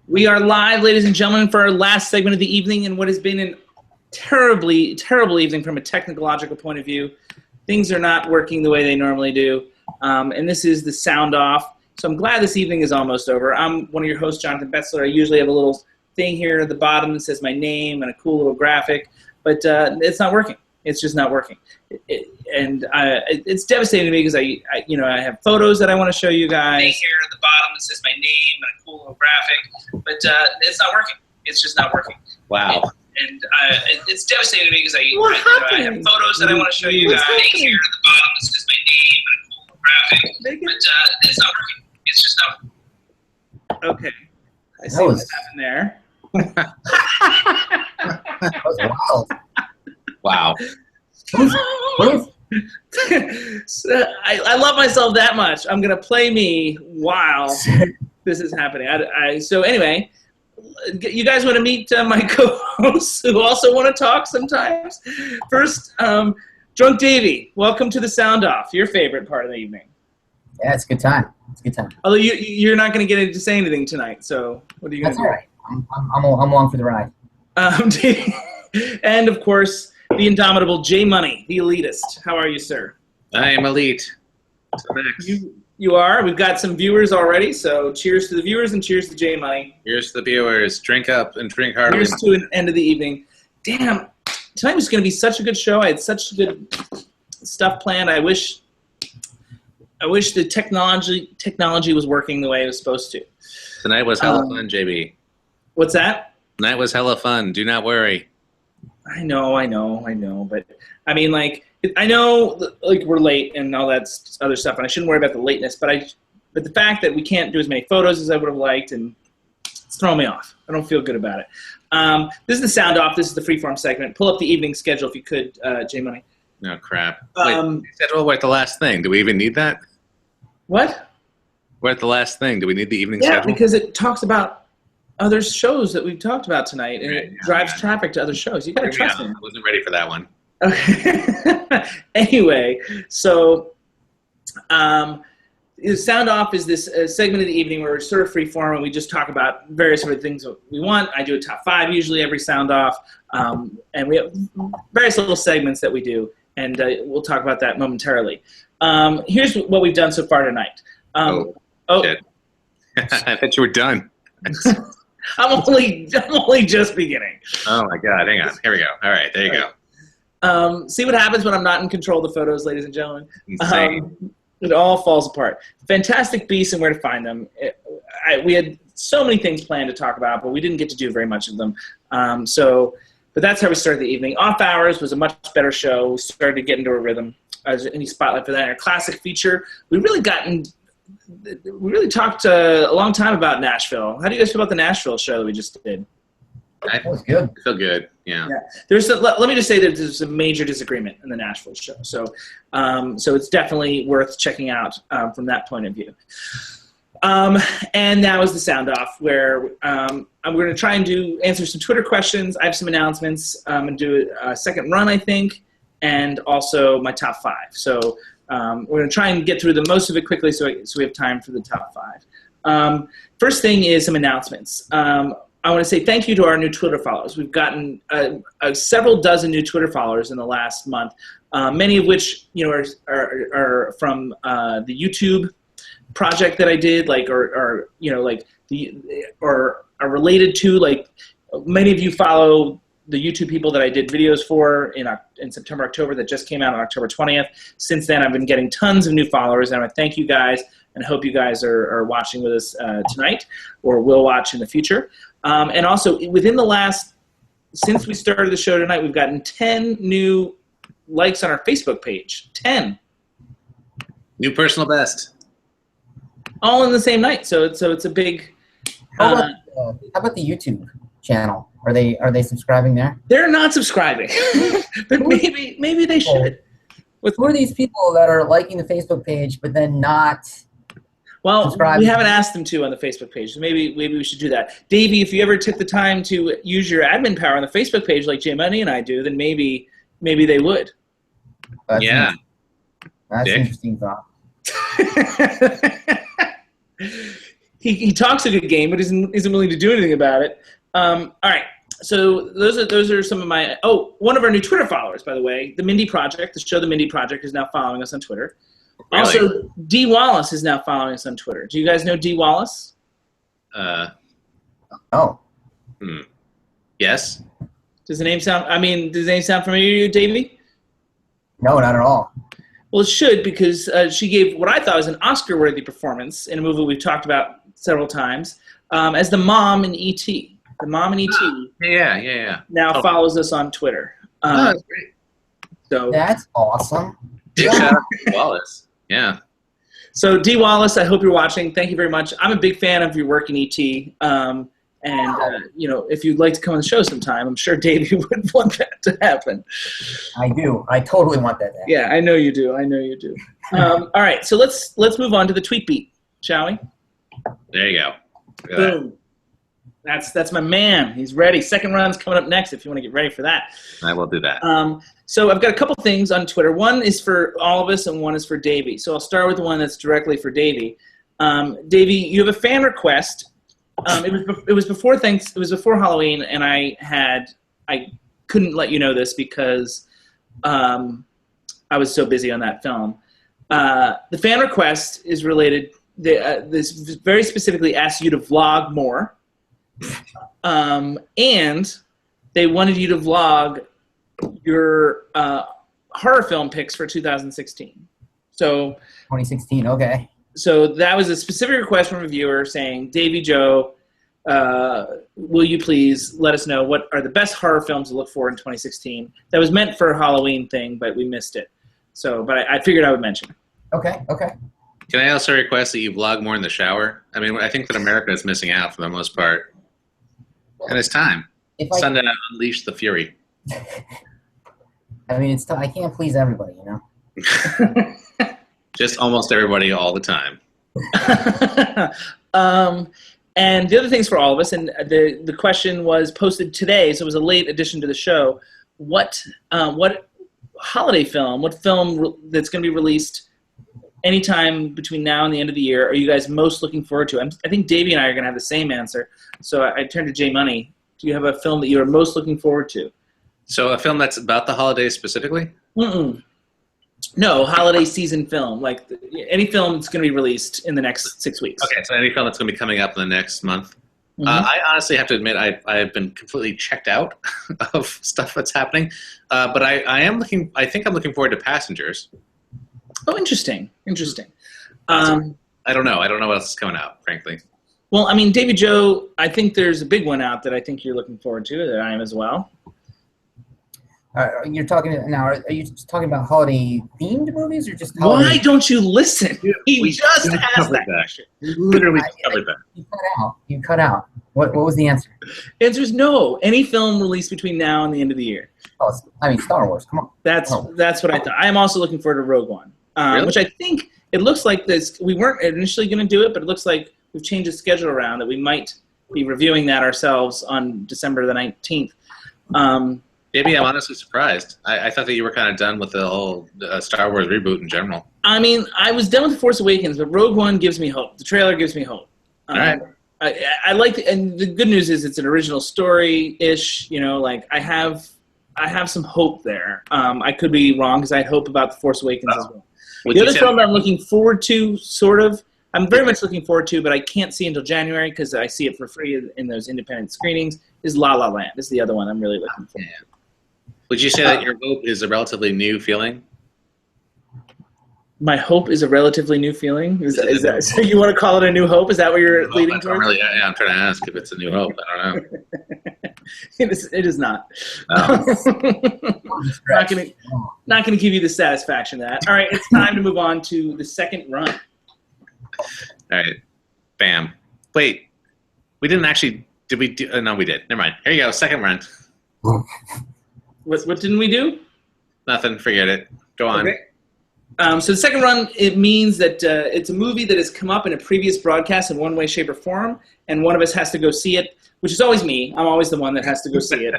We are live, ladies and gentlemen, for our last segment of the evening in what has been a terribly, terrible evening from a technological point of view. Things are not working the way they normally do, and this is the sound off. So I'm glad this evening is almost over. I'm one of your hosts, Jonathan Betzler. I usually have a little thing here at the bottom that says my name and a cool little graphic, but it's not working. It's just not working, it's devastating to me because I have photos that I want to show you guys. Here at the bottom it says my name and a cool little graphic, but it's not working. It's just not working. Wow. And it's devastating to me because I have photos that I want to show you guys. Here at the bottom it says my name and a cool little graphic, but it's not working. It's just not working. Okay. I see what's happened there. That was wild. Wow. So, I love myself that much. I'm going to play me while this is happening. So anyway, you guys want to meet my co-hosts who also want to talk sometimes? First, Drunk Davey, welcome to the Sound Off, your favorite part of the evening. Yeah, it's a good time. It's a good time. Although you're not going to get to say anything tonight, so what are you going to do? That's all right. I'm along for the ride. And, of course, the indomitable J Money, the elitist. How are you, sir? I am elite. So next. You are. We've got some viewers already, so cheers to the viewers and cheers to J Money. Here's the viewers. Drink up and drink heartily. Here's to an end of the evening. Damn, tonight was going to be such a good show. I had such good stuff planned. I wish the technology was working the way it was supposed to. Tonight was hella fun, JB. What's that? Tonight was hella fun. Do not worry. I know, but I mean, like, I know, like, we're late and all that other stuff, and I shouldn't worry about the lateness, but the fact that we can't do as many photos as I would have liked, and it's throwing me off. I don't feel good about it. This is the Sound Off. This is the freeform segment. Pull up the evening schedule if you could, J Money. No crap. Wait, schedule, we're at the last thing. Do we even need that? What? We're at the last thing. Do we need the evening schedule? Yeah, because it talks about other shows that we've talked about tonight, and it drives traffic to other shows. You got to trust me. I wasn't ready for that one. Okay. Anyway, so Sound Off is this segment of the evening where we're sort of freeform and we just talk about various sort of things that we want. I do a top 5 usually every Sound Off, and we have various little segments that we do, and we'll talk about that momentarily. Here's what we've done so far tonight. Shit. I thought you were done. I'm only just beginning. Oh my God! Hang on. Here we go. All right, there you go. See what happens when I'm not in control of the photos, ladies and gentlemen. Insane. It all falls apart. Fantastic Beasts and where to find them. We had so many things planned to talk about, but we didn't get to do very much of them. But that's how we started the evening. Off Hours was a much better show. We started to get into a rhythm. Any spotlight for that? Our classic feature. We really talked a long time about Nashville. How do you guys feel about the Nashville show that we just did? That was good. I feel good. Yeah. Let me just say that there's a major disagreement in the Nashville show. So it's definitely worth checking out from that point of view. And now is the Sound Off, where I'm going to try and answer some Twitter questions. I have some announcements. I'm going to do a second run, I think, and also my top 5. So we're going to try and get through the most of it quickly so we have time for the top 5. First thing is some announcements. I want to say thank you to our new Twitter followers. We've gotten several dozen new Twitter followers in the last month, many of which are from the YouTube project that I did, or are related to, like, many of you follow the YouTube people that I did videos for in September, October, that just came out on October 20th. Since then, I've been getting tons of new followers, and I want to thank you guys, and I hope you guys are watching with us tonight, or will watch in the future. And also, since we started the show tonight, we've gotten 10 new likes on our Facebook page. 10. New personal best. All in the same night, so it's a big. How about the YouTube channel? Are they subscribing there? They're not subscribing, but maybe they should. Who are these people that are liking the Facebook page but then not? Well, we haven't asked them to on the Facebook page, so maybe we should do that. Davey, if you ever took the time to use your admin power on the Facebook page like J Money and I do, then maybe they would. That's yeah. That's an interesting thought. he talks a good game, but isn't willing to do anything about it. All right. So those are some of my. Oh, one of our new Twitter followers, by the way, the Mindy Project, the show The Mindy Project, is now following us on Twitter. Really? Also, D Wallace is now following us on Twitter. Do you guys know D Wallace? Oh. Yes. Does the name sound familiar to you, Davey? No, not at all. Well, it should, because she gave what I thought was an Oscar-worthy performance in a movie we've talked about several times as the mom in E.T. The mom in E.T. Yeah. now follows us on Twitter. That's great. So That's awesome. Big shout out to Wallace. Yeah. So, D. Wallace, I hope you're watching. Thank you very much. I'm a big fan of your work in ET. If you'd like to come on the show sometime, I'm sure Davey would want that to happen. I do. I totally want that to happen. Yeah, I know you do. All right, so let's move on to the tweet beat, shall we? There you go. Boom. That's my man. He's ready. Second round's coming up next if you want to get ready for that. I will do that. So I've got a couple things on Twitter. One is for all of us and one is for Davey. So I'll start with the one that's directly for Davey. Davey, you have a fan request. It was before Halloween, and I couldn't let you know this because I was so busy on that film. The fan request is related. This very specifically asks you to vlog more. And they wanted you to vlog your horror film picks for 2016. So 2016, okay. So that was a specific request from a viewer saying, Davey Joe, will you please let us know what are the best horror films to look for in 2016? That was meant for a Halloween thing, but we missed it. So, but I figured I would mention it. Okay. Can I also request that you vlog more in the shower? I mean, I think that America is missing out for the most part. And it's time. It's time to unleash the fury. I mean, I can't please everybody, you know? Just almost everybody all the time. And the other things for all of us, and the question was posted today, so it was a late addition to the show. What holiday film, what film that's going to be released anytime between now and the end of the year are you guys most looking forward to? I think Davey and I are going to have the same answer. So I turn to J Money. Do you have a film that you are most looking forward to? So a film that's about the holidays specifically? No, holiday season film. Like any film that's going to be released in the next 6 weeks. Okay, so any film that's going to be coming up in the next month. I honestly have to admit I've been completely checked out of stuff that's happening. But I think I'm looking forward to Passengers. Oh, interesting. I don't know. I don't know what else is coming out, frankly. Well, I mean, Davey Joe, I think there's a big one out that I think you're looking forward to, that I am as well. You're talking now. Are you just talking about holiday themed movies or just? Why don't you listen? He just asked that question. We literally covered that. You cut out. What was the answer? The answer is no. Any film released between now and the end of the year. Oh, I mean Star Wars. Come on. That's what I thought. I am also looking forward to Rogue One, Really? which I think it looks like this. We weren't initially going to do it, but it looks like we've changed the schedule around that we might be reviewing that ourselves on December the 19th. Maybe I'm honestly surprised. I thought that you were kind of done with the whole Star Wars reboot in general. I mean, I was done with The Force Awakens, but Rogue One gives me hope. The trailer gives me hope. All right. I like it, and the good news is it's an original story-ish. You know, like I have some hope there. I could be wrong because I had hope about The Force Awakens as well. The other film I'm looking forward to, I'm very much looking forward to, but I can't see until January because I see it for free in those independent screenings, is La La Land. This is the other one I'm really looking forward to. Would you say that your hope is a relatively new feeling? My hope is a relatively new feeling? Is that so you want to call it a new hope? Is that what you're leading towards? I'm trying to ask if it's a new hope. I don't know. It is not. Oh. Not going to give you the satisfaction of that. All right, it's time to move on to the second run. All right. Bam. Wait. We didn't actually... Did we do... no, we did. Never mind. Here you go. Second run. What didn't we do? Nothing. Forget it. Go on. Okay. So the second run, it means that it's a movie that has come up in a previous broadcast in one way, shape, or form, and one of us has to go see it, which is always me. I'm always the one that has to go see it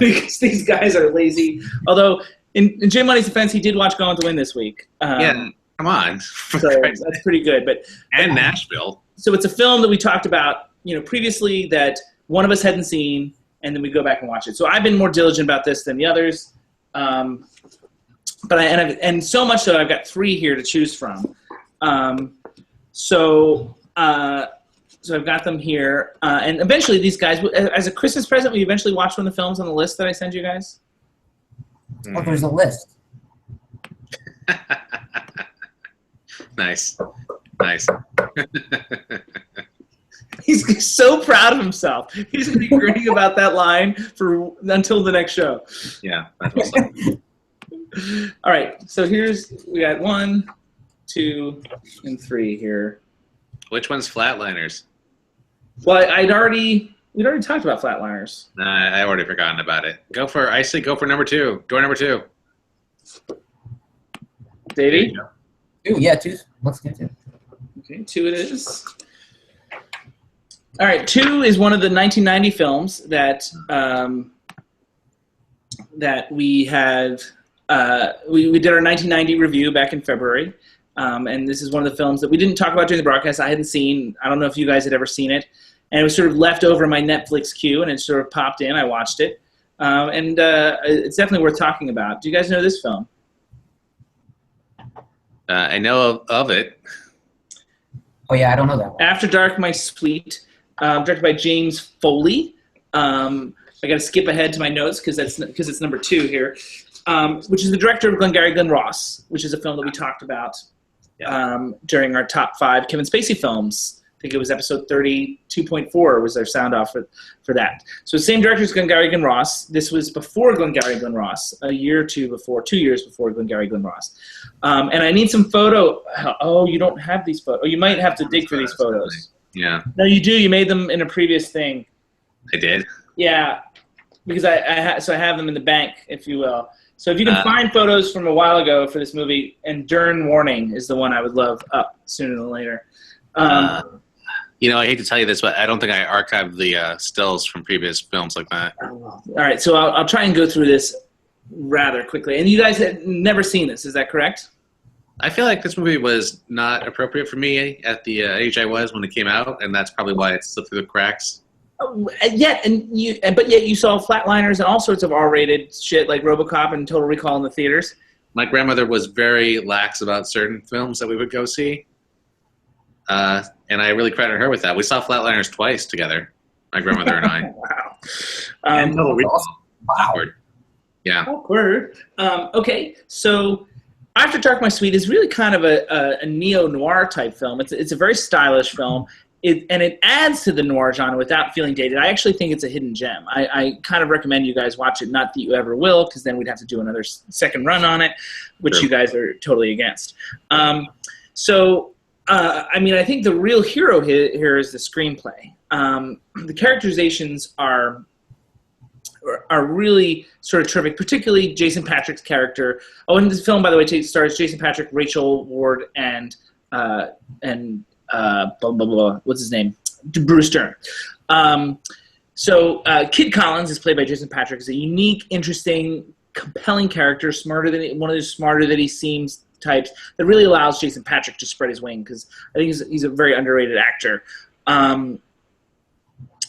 because these guys are lazy. Although, in Jay Money's defense, he did watch Gone to Win this week. Yeah, come on. So that's pretty good. But and Nashville. So it's a film that we talked about, previously that one of us hadn't seen, and then we go back and watch it. So I've been more diligent about this than the others, and so much so I've got 3 here to choose from. So I've got them here, and eventually these guys, as a Christmas present, will you eventually watch one of the films on the list that I send you guys? Oh, there's a list. Nice. He's so proud of himself. He's going to be grinning about that line until the next show. Yeah, that's what's up. All right, so we got 1, 2, and 3 here. Which one's Flatliners? Well, we'd already talked about Flatliners. Nah, I've already forgotten about it. I say go for number 2. Door number 2. Davey? 2, yeah, 2. Let's get to it. Okay, 2 it is. All right, 2 is one of the 1990 films that we had. We did our 1990 review back in February, and this is one of the films that we didn't talk about during the broadcast. I hadn't seen. I don't know if you guys had ever seen it, and it was sort of left over in my Netflix queue, and it sort of popped in. I watched it, and it's definitely worth talking about. Do you guys know this film? I know of it. Oh yeah, I don't know that one. After Dark, My Sweet, directed by James Foley. I got to skip ahead to my notes because it's number 2 here, which is the director of Glengarry Glen Ross, which is a film that we talked about during our top 5 Kevin Spacey films. I think it was episode 32.4 was our sound off for that. So same director as Glengarry Glen Ross. This was before Glengarry Glen Ross, a year or 2 before, 2 years before Glengarry Glen Ross. And I need some photo. Oh, you don't have these photos. Oh, you might have to dig for these photos. Yeah. No, you do. You made them in a previous thing. I did? Yeah, because I have them in the bank, if you will. So if you can find photos from a while ago for this movie, and Dern Warning is the one I would love up sooner than later. I hate to tell you this, but I don't think I archived the stills from previous films like that. All right, so I'll try and go through this rather quickly. And you guys had never seen this, is that correct? I feel like this movie was not appropriate for me at the age I was when it came out, and that's probably why it slipped through the cracks. But yet you saw Flatliners and all sorts of R-rated shit like RoboCop and Total Recall in the theaters. My grandmother was very lax about certain films that we would go see, and I really credit her with that. We saw Flatliners twice together, my grandmother and I. Wow. And Total Recall. Wow. Awkward. Yeah. Awkward. Okay, so After Dark, My Sweet is really kind of a neo-noir type film. It's a very stylish film. And it adds to the noir genre without feeling dated. I actually think it's a hidden gem. I kind of recommend you guys watch it. Not that you ever will, because then we'd have to do another second run on it, which Sure. you guys are totally against. I think the real hero here is the screenplay. The characterizations are really sort of terrific, particularly Jason Patric's character. Oh, and this film, by the way, stars Jason Patric, Rachel Ward, and what's his name? Bruce Dern. Kid Collins is played by Jason Patric. He's a unique, interesting, compelling character, one of those smarter than he seems types that really allows Jason Patric to spread his wing, because I think he's a very underrated actor.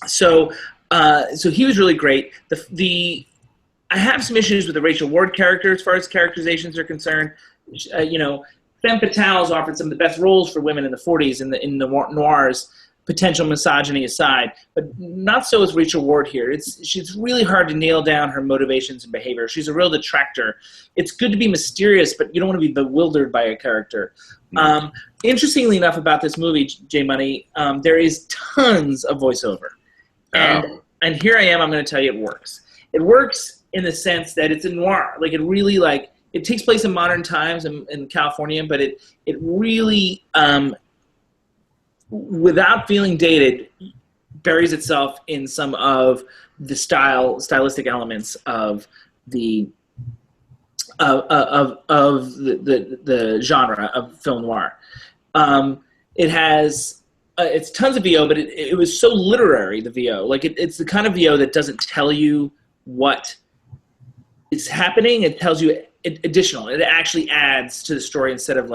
So he was really great. I have some issues with the Rachel Ward character as far as characterizations are concerned. Femme Fatale's offered some of the best roles for women in the 40s in the noirs, potential misogyny aside, but not so as Rachel Ward here. She's really hard to nail down her motivations and behavior. She's a real detractor. It's good to be mysterious, but you don't want to be bewildered by a character. Interestingly enough about this movie, J Money, there is tons of voiceover. And here I am, I'm going to tell you it works. It works in the sense that it's a noir. It takes place in modern times in California, but it really, without feeling dated, buries itself in some of the stylistic elements of the genre of film noir. It has it's tons of VO, but it was so literary, the VO. It's the kind of VO that doesn't tell you what is happening. It tells you additional. It actually adds to the story instead of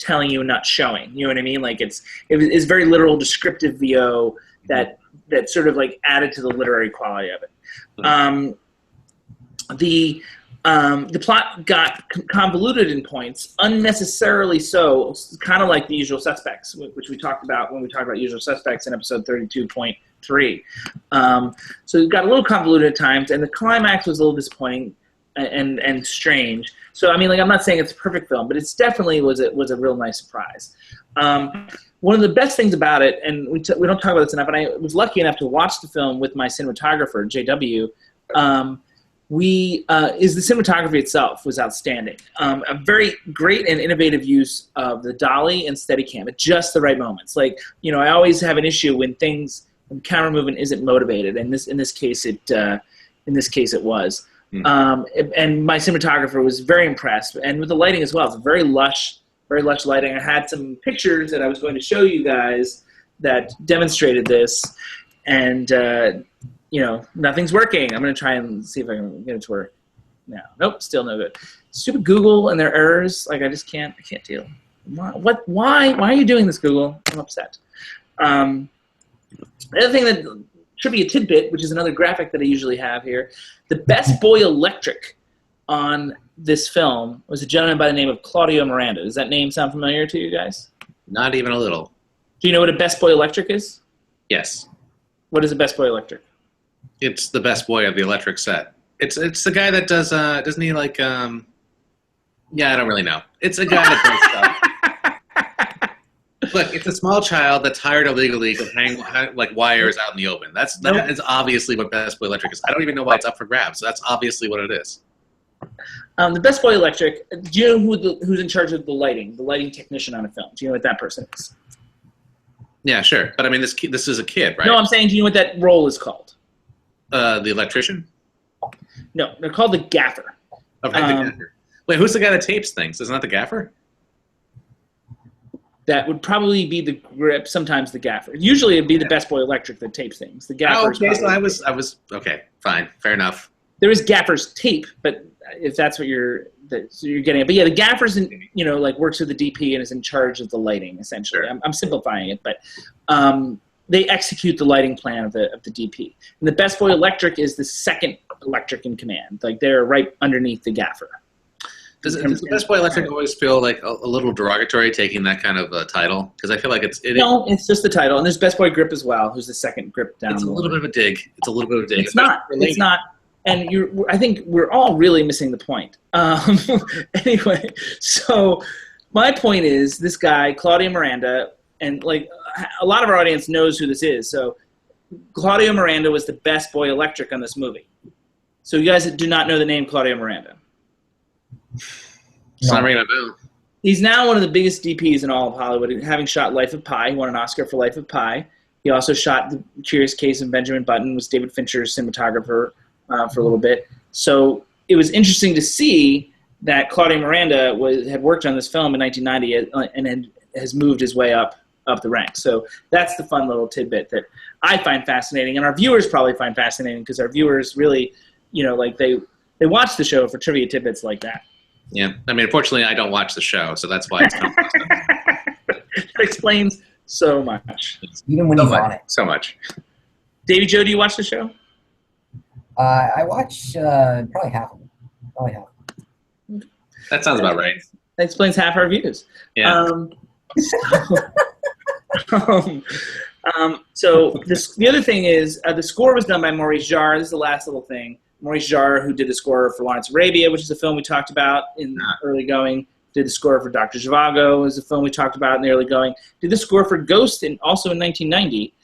telling you and not showing. You know what I mean? Like it's very literal, descriptive VO that sort of like added to the literary quality of it. The plot got convoluted in points, unnecessarily so, kind of like The Usual Suspects, which we talked about when we talked about Usual Suspects in episode 32.3. So it got a little convoluted at times, and the climax was a little disappointing and strange. So I mean, like, I'm not saying it's a perfect film, but it's definitely was a real nice surprise. One of the best things about it, and we don't talk about this enough, and I was lucky enough to watch the film with my cinematographer, JW. Is the cinematography itself was outstanding. A very great and innovative use of the dolly and Steadicam at just the right moments. Like, you know, I always have an issue when camera movement isn't motivated, and in this case it was. And my cinematographer was very impressed, and with the lighting as well. It's very lush lighting. I had some pictures that I was going to show you guys that demonstrated this, and you know, nothing's working. I'm going to try and see if I can get it to work now. Nope, still no good. Stupid Google and their errors. Like, I can't deal. Why are you doing this, Google? I'm upset. The other thing that should be a tidbit, which is another graphic that I usually have here, the best boy electric on this film was a gentleman by the name of Claudio Miranda. Does that name sound familiar to you guys? Not even a little. Do you know what a best boy electric is? Yes. What is a best boy electric? It's the best boy of the electric set. It's the guy that does, doesn't he, like, yeah, I don't really know. It's a guy that does stuff. Look, it's a small child that's hired illegally to hang, like, wires out in the open. That is obviously what Best Boy Electric is. I don't even know why it's up for grabs. So that's obviously what it is. The Best Boy Electric, do you know who's in charge of the lighting technician on a film? Do you know what that person is? Yeah, sure. But, I mean, this is a kid, right? No, I'm saying, do you know what that role is called? The electrician? No, they're called the gaffer. Okay, the gaffer. Wait, who's the guy that tapes things? Isn't that the gaffer? That would probably be the grip, sometimes the gaffer. Usually it'd be the Best Boy Electric that tapes things. The gaffer. Oh, okay, so I was okay, fine, fair enough. There is gaffer's tape, but if that's what you're getting at. But yeah, the gaffer's like works with the DP and is in charge of the lighting, essentially. Sure. I'm simplifying it, but they execute the lighting plan of the DP. And the Best Boy Electric is the second electric in command. Like, they're right underneath the gaffer. Does the Best Boy Electric always feel like a little derogatory taking that kind of title? Because I feel like No, it's just the title. And there's Best Boy Grip as well, who's the second grip down. It's a little bit of a dig. It's a little bit of a dig. It's not. And I think we're all really missing the point. Anyway, so my point is this guy, Claudio Miranda, and like a lot of our audience knows who this is. So Claudio Miranda was the Best Boy Electric on this movie. So you guys do not know the name Claudio Miranda. It's not ringing a bell. He's now one of the biggest DPs in all of Hollywood, having shot Life of Pi. He won an Oscar for Life of Pi. He also shot The Curious Case of Benjamin Button, was David Fincher's cinematographer for a little bit. So it was interesting to see that Claudio Miranda had worked on this film in 1990 and has moved his way up the ranks. So that's the fun little tidbit that I find fascinating, and our viewers probably find fascinating, because our viewers really, like they watch the show for trivia tidbits like that. Yeah, I mean, unfortunately, I don't watch the show, so that's why it's kind of It explains so much. Even when he's on it. So much. Davey Joe, do you watch the show? I watch probably half of them. Probably half. That sounds about right. That explains half our views. Yeah. So the other thing is the score was done by Maurice Jarre. This is the last little thing. Maurice Jarre, who did the score for Lawrence Arabia, which is a film we talked about in early going, did the score for Dr. Zhivago, is a film we talked about in the early going, did the score for Ghost also in 1990.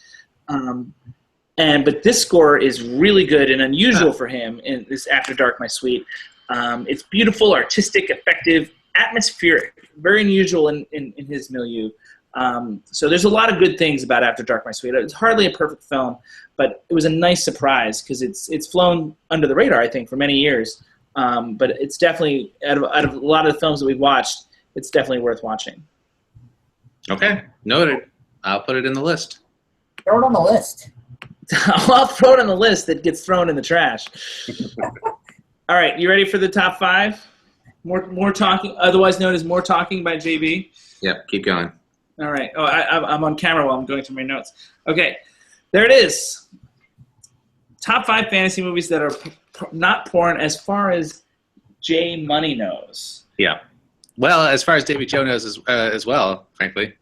But this score is really good and unusual for him in this After Dark, My Sweet. It's beautiful, artistic, effective, atmospheric, very unusual in his milieu. So there's a lot of good things about After Dark, My Sweet. It's hardly a perfect film, but it was a nice surprise because it's flown under the radar, I think, for many years. But it's definitely, out of a lot of the films that we've watched, it's definitely worth watching. Okay, noted. I'll put it in the list. Throw it on the list. I'll throw it on the list that gets thrown in the trash. All right, you ready for the top 5? More talking, otherwise known as More Talking by JB. Yep, keep going. All right. Oh, I'm on camera while I'm going through my notes. Okay, there it is. Top 5 fantasy movies that are not porn as far as J Money knows. Yeah. Well, as far as Davy Joe knows as well, frankly.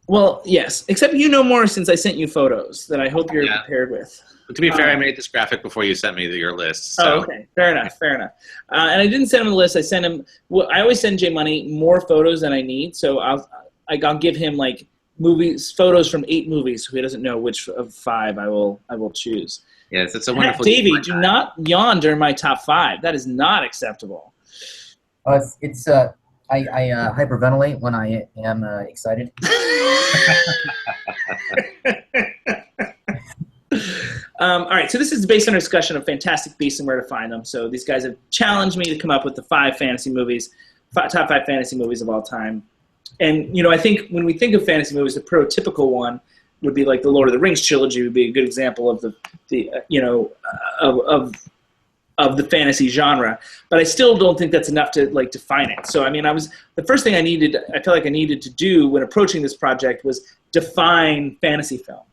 Well, yes, except you know more since I sent you photos that I hope you're prepared with. But to be fair, I made this graphic before you sent me your list. So. Oh, okay. Fair enough. And I didn't send him the list. I sent him. Well, I always send J Money more photos than I need, so I'll give him like photos from 8 movies, so he doesn't know which of 5 I will choose. Yes, it's a wonderful. Davey, do not yawn during my top 5. That is not acceptable. I hyperventilate when I am excited. All right, so this is based on a discussion of Fantastic Beasts and where to find them. So these guys have challenged me to come up with the top 5 fantasy movies of all time. And I think when we think of fantasy movies, the prototypical one would be like the Lord of the Rings trilogy would be a good example of of the fantasy genre, but I still don't think that's enough to like define it. So the first thing I felt like I needed to do when approaching this project was define fantasy film.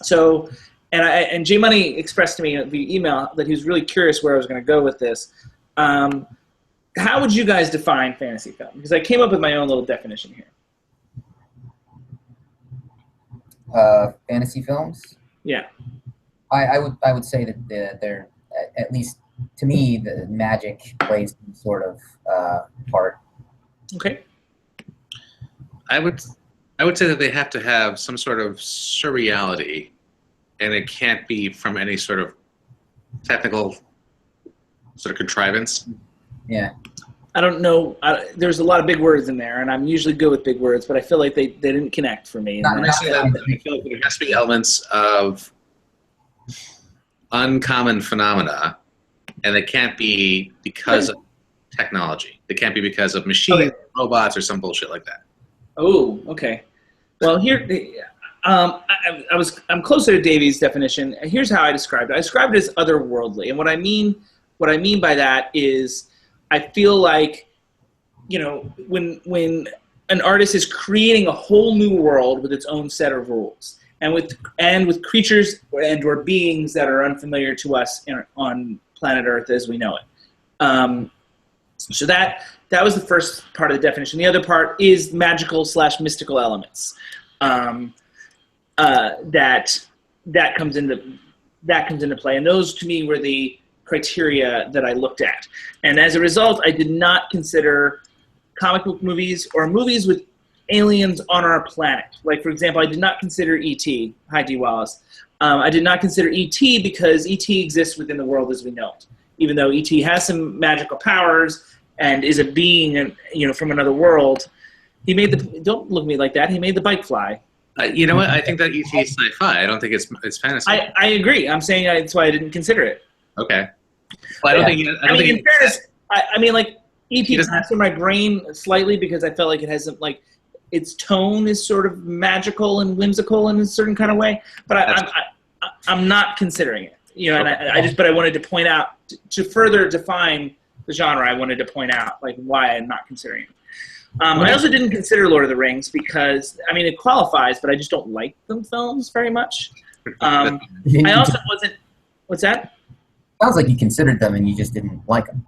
So, and J Money expressed to me via email that he was really curious where I was going to go with this. How would you guys define fantasy film? Because I came up with my own little definition here. Fantasy films? Yeah. I would say that they're, at least to me, the magic plays some sort of part. Okay. I would say that they have to have some sort of surreality, and it can't be from any sort of technical sort of contrivance. Yeah. I don't know. There's a lot of big words in there, and I'm usually good with big words, but I feel like they didn't connect for me. I feel like there has to be elements of uncommon phenomena, and they can't be because of technology. They can't be because of machines, robots, or some bullshit like that. Oh, okay. Well, here, I'm closer to Davy's definition. Here's how I described it. I described it as otherworldly, and what I mean by that is, I feel like, when an artist is creating a whole new world with its own set of rules, and with creatures and or beings that are unfamiliar to us on planet Earth as we know it. So that was the first part of the definition. The other part is magical/mystical elements that comes into play, and those to me were the criteria that I looked at. And as a result, I did not consider comic book movies or movies with aliens on our planet. Like, for example, I did not consider E.T. Hi, D. Wallace. I did not consider E.T. because E.T. exists within the world as we know it. Even though E.T. has some magical powers and is a being, from another world, he made don't look at me like that, he made the bike fly. You know what? I think that E.T. is sci-fi. I don't think it's fantasy. I agree. I'm saying that's why I didn't consider it. Okay. Well, I don't think. In fairness, like E.T. passed in my brain slightly because I felt like it has its tone is sort of magical and whimsical in a certain kind of way. But I'm not considering it. But I wanted to point out to further define the genre. I wanted to point out why I'm not considering it. I also didn't consider Lord of the Rings because it qualifies, but I just don't like them films very much. I also wasn't. What's that? Sounds like you considered them and you just didn't like them.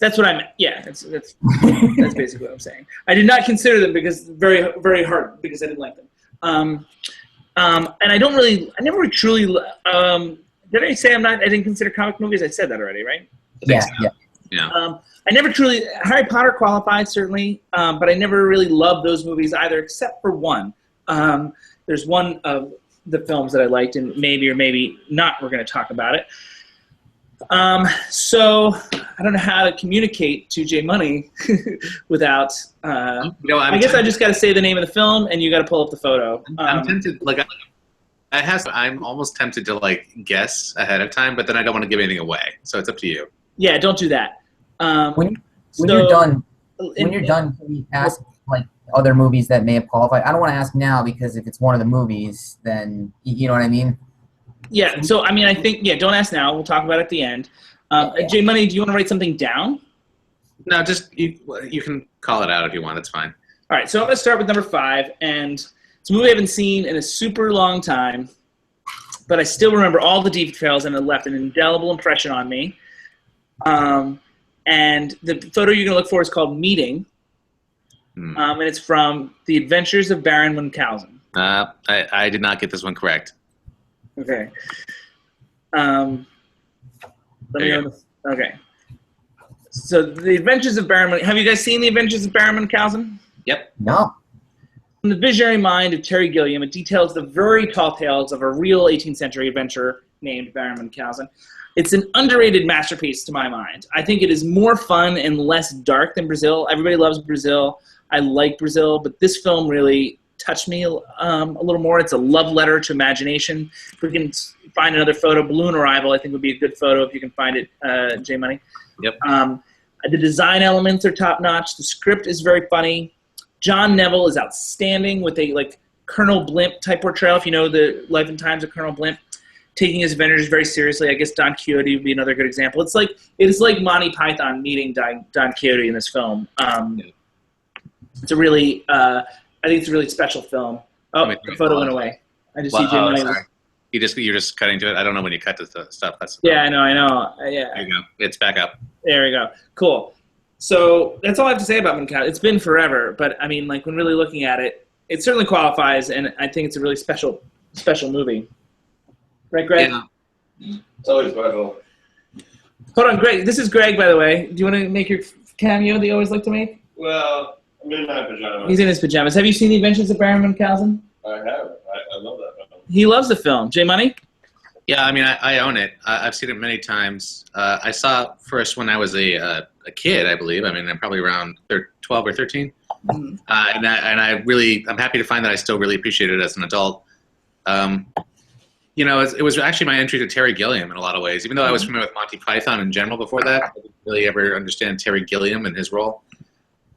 That's what I meant. Yeah, that's basically what I'm saying. I did not consider them because very, very hard because I didn't like them. And I never really truly. Did I say I didn't consider comic movies? I said that already, right? Yeah. I never truly. Harry Potter qualified certainly, but I never really loved those movies either, except for one. There's one of the films that I liked, and maybe or maybe not. We're going to talk about it. So I don't know how to communicate to J Money without. I guess I just got to say the name of the film, and you got to pull up the photo. I'm tempted, I'm almost tempted to guess ahead of time, but then I don't want to give anything away. So it's up to you. Yeah, don't do that. When you're done, can you ask other movies that may have qualified? I don't want to ask now because if it's one of the movies, then you know what I mean. Yeah, so I think don't ask now. We'll talk about it at the end. J Money, do you want to write something down? No, just you can call it out if you want. It's fine. All right, so I'm going to start with number 5, and it's a movie I haven't seen in a super long time, but I still remember all the details, and it left an indelible impression on me. And the photo you're going to look for is called Meeting, and it's from The Adventures of Baron Munchausen. I did not get this one correct. Okay. Let me know. Okay. So The Adventures of Baron Munchausen. Have you guys seen The Adventures of Baron Munchausen? Yep. No. From the visionary mind of Terry Gilliam, it details the very tall tales of a real 18th century adventurer named Baron Munchausen. It's an underrated masterpiece to my mind. I think it is more fun and less dark than Brazil. Everybody loves Brazil. I like Brazil, but this film really touched me a little more. It's a love letter to imagination. If we can find another photo, Balloon Arrival, I think would be a good photo if you can find it, J Money. Yep. The design elements are top-notch. The script is very funny. John Neville is outstanding with a Colonel Blimp type portrayal, if you know the life and times of Colonel Blimp, taking his adventures very seriously. I guess Don Quixote would be another good example. It is like Monty Python meeting Don Quixote in this film. It's a really, I think it's a really special film. Oh, the photo went away. I just see J Money. You're just cutting to it. I don't know when you cut this stuff. Yeah, I know. Yeah. There you go. It's back up. There we go. Cool. So that's all I have to say about Munchausen. It's been forever, but I mean, when really looking at it, it certainly qualifies, and I think it's a really special movie. Right, Greg? Yeah. It's always special. Hold on, Greg. This is Greg, by the way. Do you want to make your cameo that you always like to make? Well, I'm in my pajamas. He's in his pajamas. Have you seen The Adventures of Baron Munchausen? I have. I love that film. He loves the film. J Money? Yeah, I mean, I own it. I've seen it many times. I saw it first when I was a kid, I believe. I mean, I'm probably around 12 or 13. Mm-hmm. I'm happy to find that I still really appreciate it as an adult. It was actually my entry to Terry Gilliam in a lot of ways. Even though I was familiar with Monty Python in general before that, I didn't really ever understand Terry Gilliam and his role.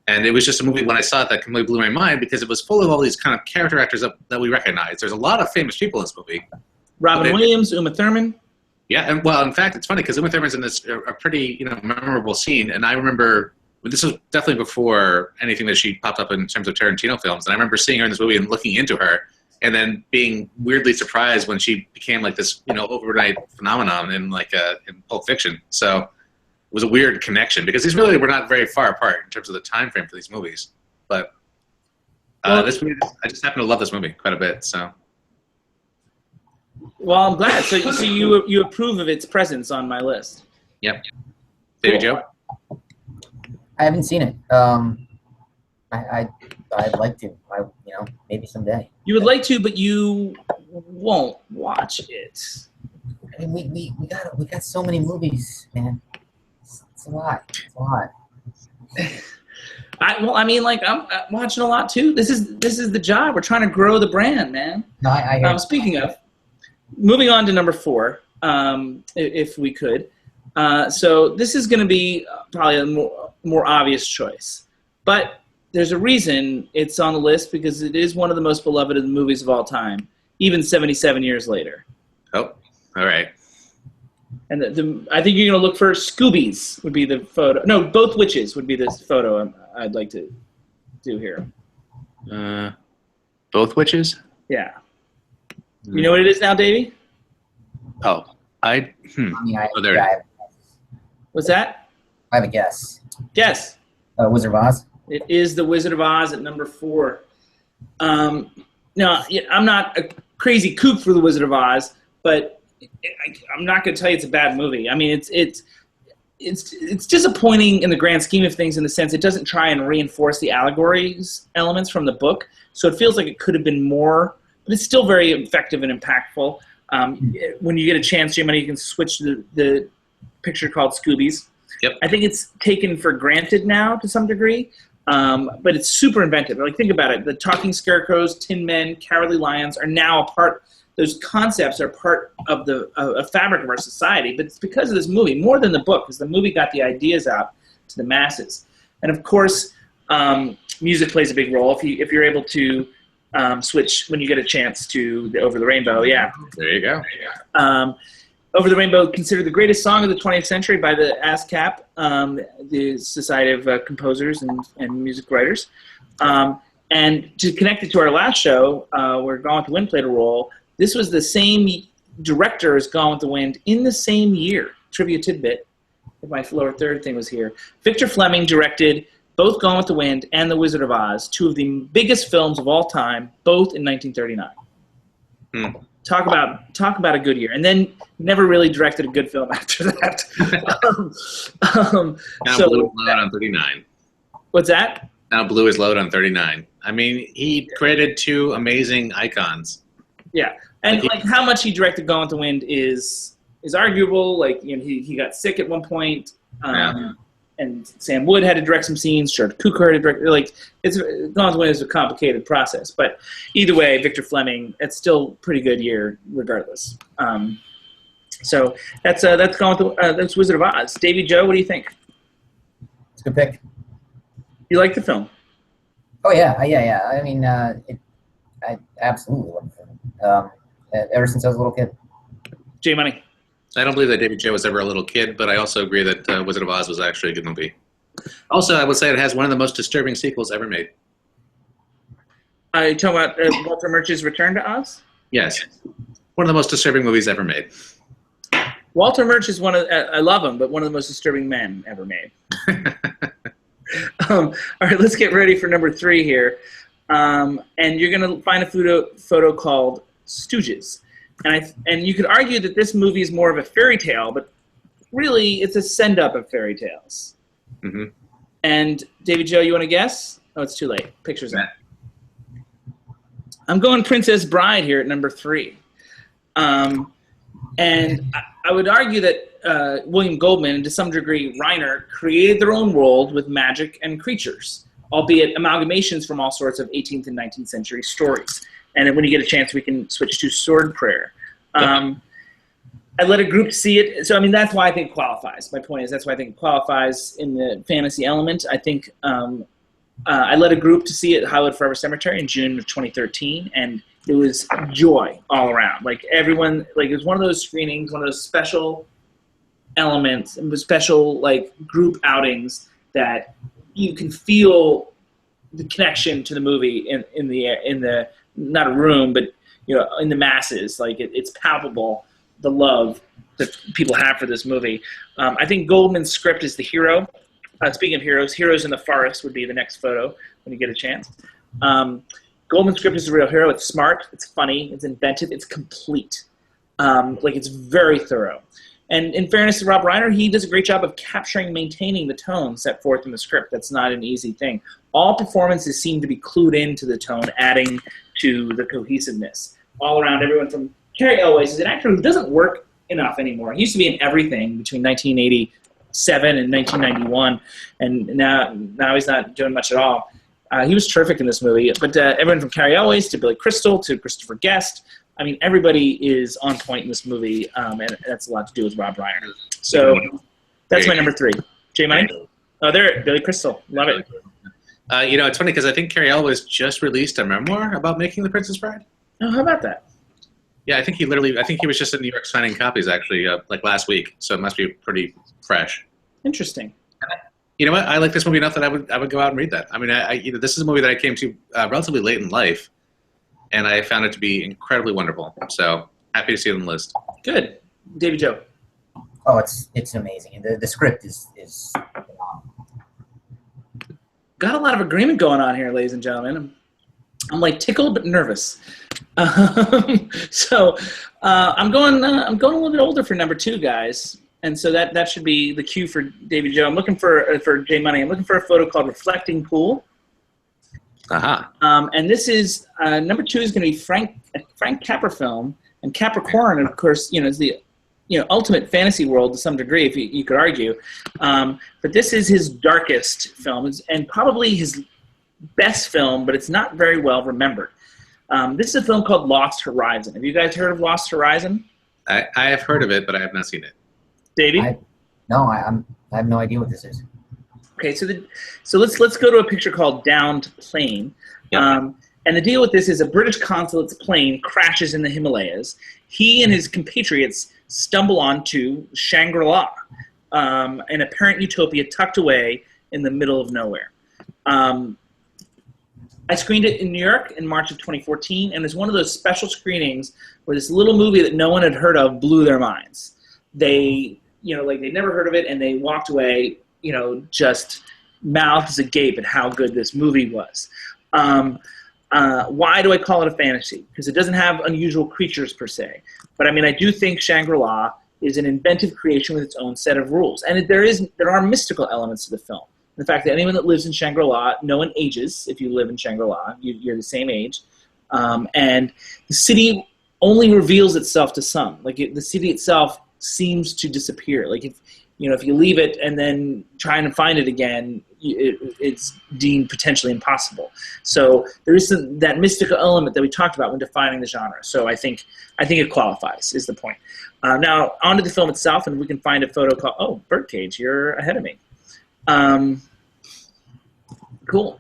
And it was just a movie, when I saw it, that completely blew my mind because it was full of all these kind of character actors that we recognize. There's a lot of famous people in this movie. Robin Williams, Uma Thurman. Yeah, and well, in fact, it's funny because Uma Thurman's in this a pretty memorable scene, and I remember this was definitely before anything that she popped up in terms of Tarantino films, and I remember seeing her in this movie and looking into her, and then being weirdly surprised when she became this overnight phenomenon in in Pulp Fiction. So it was a weird connection because these really were not very far apart in terms of the time frame for these movies, but this movie, I just happen to love this movie quite a bit. So. Well, I'm glad. So you approve of its presence on my list. Yep. David Joe? I haven't seen it. I'd like to. Maybe someday. You would like to, but you won't watch it. I mean, we got so many movies, man. It's a lot. It's a lot. I'm watching a lot too. This is the job. We're trying to grow the brand, man. No, I hear. Speaking of. Moving on to number 4, if we could. So this is going to be probably a more obvious choice. But there's a reason it's on the list because it is one of the most beloved of the movies of all time, even 77 years later. Oh, all right. And I think you're going to look for Scoobies would be the photo. No, Both Witches would be this photo I'd like to do here. Both Witches? Yeah. You know what it is now, Davey? Oh, I there. What's that? I have a guess. Guess. Wizard of Oz? It is The Wizard of Oz at number 4. Now, I'm not a crazy kook for The Wizard of Oz, but I'm not going to tell you it's a bad movie. I mean, it's disappointing in the grand scheme of things in the sense it doesn't try and reinforce the allegories elements from the book, so it feels like it could have been more. But it's still very effective and impactful. When you get a chance, Jim, you can switch to the picture called Scoobies. Yep. I think it's taken for granted now to some degree, but it's super inventive. Think about it. The talking scarecrows, tin men, cowardly lions are now a part. Those concepts are part of the fabric of our society. But it's because of this movie, more than the book, because the movie got the ideas out to the masses. And of course, music plays a big role. If you're able to switch when you get a chance to Over the Rainbow, yeah. There you go. Over the Rainbow, considered the greatest song of the 20th century by the ASCAP, the Society of Composers and Music Writers. And to connect it to our last show, where Gone with the Wind played a role, this was the same director as Gone with the Wind in the same year. Trivia tidbit, if my lower third thing was here. Victor Fleming directed both Gone with the Wind and The Wizard of Oz, two of the biggest films of all time, both in 1939. Talk about a good year. And then never really directed a good film after that. Now so, Blue is load on 39. What's that? Now Blue is load on 39. I mean, he created two amazing icons. Yeah. And like how much he directed Gone with the Wind is arguable. Like, you know, he got sick at one point. And Sam Wood had to direct some scenes. George Cukor had to direct. Like, Gone with the Wind is a complicated process, but either way, Victor Fleming, it's still a pretty good year, regardless. So that's Gone with that's Wizard of Oz. Davy Joe, what do you think? It's a good pick. You like the film? Oh yeah. I mean, I absolutely love the film. Ever since I was a little kid. J Money. I don't believe that David Joe was ever a little kid, but I also agree that Wizard of Oz was actually a good movie. Also, I would say it has one of the most disturbing sequels ever made. Are you talking about Walter Murch's Return to Oz? Yes. One of the most disturbing movies ever made. Walter Murch is I love him, but one of the most disturbing men ever made. All right, let's get ready for number 3 here. And you're going to find a photo called Stooges. And you could argue that this movie is more of a fairy tale, but really it's a send-up of fairy tales. Mm-hmm. And David Joe, you want to guess? Oh, it's too late. Picture's up. I'm going Princess Bride here at number 3. And I would argue that William Goldman and to some degree Reiner created their own world with magic and creatures, albeit amalgamations from all sorts of 18th and 19th century stories. And when you get a chance, we can switch to Sword Prayer. I let a group see it. So, I mean, that's why I think it qualifies. My point is that's why I think it qualifies in the fantasy element. I think I led a group to see it at Hollywood Forever Cemetery in June of 2013, and it was joy all around. Like, everyone, like, it was one of those screenings, one of those special elements, special, like, group outings that you can feel the connection to the movie in the not a room, but you know, in the masses. Like it's palpable, the love that people have for this movie. I think Goldman's script is the hero. Speaking of heroes in the forest would be the next photo when you get a chance. Goldman's script is the real hero. It's smart, it's funny, it's inventive, it's complete. Like it's very thorough. And in fairness to Rob Reiner, he does a great job of capturing, maintaining the tone set forth in the script. That's not an easy thing. All performances seem to be clued into the tone, adding to the cohesiveness. All around, everyone from Cary Elwes is an actor who doesn't work enough anymore. He used to be in everything between 1987 and 1991, and now he's not doing much at all. He was terrific in this movie. But everyone from Cary Elwes to Billy Crystal to Christopher Guest, I mean, everybody is on point in this movie, and that's a lot to do with Rob Reiner. So that's my number 3. J Money? Oh, there, Billy Crystal. Love it. You know, it's funny because I think Cary Elwes just released a memoir about making The Princess Bride. Oh, how about that? Yeah, I think he was just in New York signing copies actually, like last week. So it must be pretty fresh. Interesting. You know what? I like this movie enough that I would go out and read that. I mean, this is a movie that I came to relatively late in life, and I found it to be incredibly wonderful. So happy to see it on the list. Good. Davy Joe. Oh, it's amazing. The script is phenomenal. Got a lot of agreement going on here, ladies and gentlemen. I'm like tickled but nervous. So I'm going a little bit older for number 2, guys, and so that should be the cue for Davy Joe. I'm looking for J Money. I'm looking for a photo called "Reflecting Pool." And this is number 2 is going to be Frank Capra film, and Capricorn, of course, is the ultimate fantasy world to some degree, if you could argue. But this is his darkest film, and probably his best film, but it's not very well remembered. This is a film called Lost Horizon. Have you guys heard of Lost Horizon? I have heard of it, but I have not seen it. Davey? I have no idea what this is. Okay, so let's go to a picture called Downed Plane. Yep. And the deal with this is a British consulate's plane crashes in the Himalayas. He and his compatriots stumble onto Shangri-La, an apparent utopia tucked away in the middle of nowhere. I screened it in New York in March of 2014, and it's one of those special screenings where this little movie that no one had heard of blew their minds. They, they'd never heard of it, and they walked away, just mouths agape at how good this movie was. Why do I call it a fantasy? Because it doesn't have unusual creatures per se. But I do think Shangri-La is an inventive creation with its own set of rules. And there are mystical elements to the film. The fact that anyone that lives in Shangri-La, no one ages if you live in Shangri-La. You're the same age. And the city only reveals itself to some. The city itself seems to disappear. If you leave it and then trying to find it again, it's deemed potentially impossible. So there is that mystical element that we talked about when defining the genre. So I think it qualifies, is the point. Now, onto the film itself, and we can find a photo called, oh, Birdcage, you're ahead of me. Cool.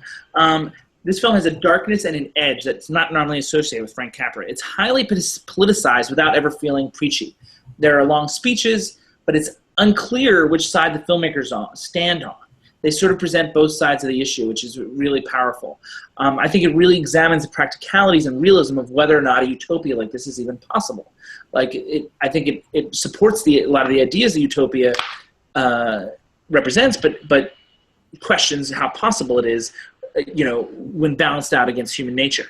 This film has a darkness and an edge that's not normally associated with Frank Capra. It's highly politicized without ever feeling preachy. There are long speeches, but it's unclear which side the filmmakers stand on. They sort of present both sides of the issue, which is really powerful. I think it really examines the practicalities and realism of whether or not a utopia like this is even possible. I think it supports a lot of the ideas that utopia represents, but questions how possible it is, when balanced out against human nature.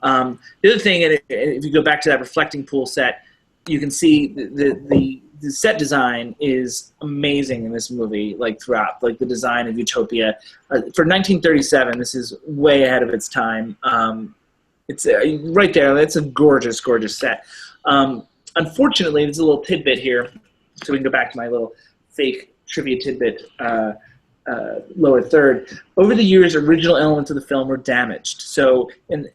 The other thing, and if you go back to that reflecting pool set, you can see the set design is amazing in this movie, throughout, the design of Utopia. For 1937, this is way ahead of its time. It's right there. It's a gorgeous, gorgeous set. Unfortunately, there's a little tidbit here, so we can go back to my little fake trivia tidbit, lower third. Over the years, original elements of the film were damaged. So, and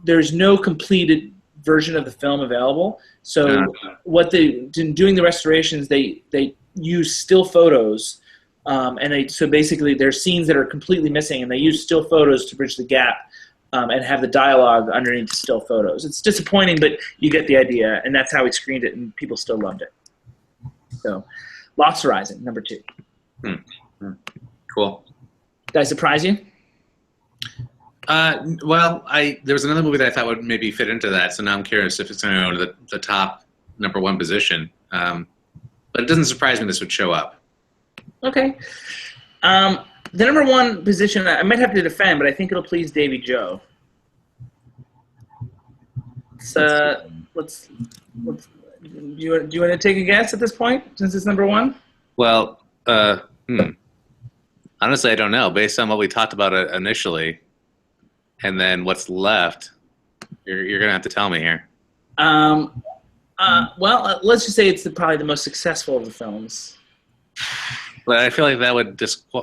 there's no completed version of the film available. So what doing the restorations, they use still photos, and so basically there's scenes that are completely missing, and they use still photos to bridge the gap, and have the dialogue underneath the still photos. It's disappointing, but you get the idea, and that's how we screened it, and people still loved it. So, Lost Horizon, number 2. Cool. Did I surprise you? Well, there was another movie that I thought would maybe fit into that, so now I'm curious if it's going to go to the top number 1 position. But it doesn't surprise me this would show up. Okay. The number 1 position I might have to defend, but I think it'll please Davy Joe. Let's do you want to take a guess at this point, since it's number 1? Well, honestly, I don't know. Based on what we talked about initially, and then what's left, you're gonna have to tell me here. Well, let's just say it's probably the most successful of the films. But I feel like that would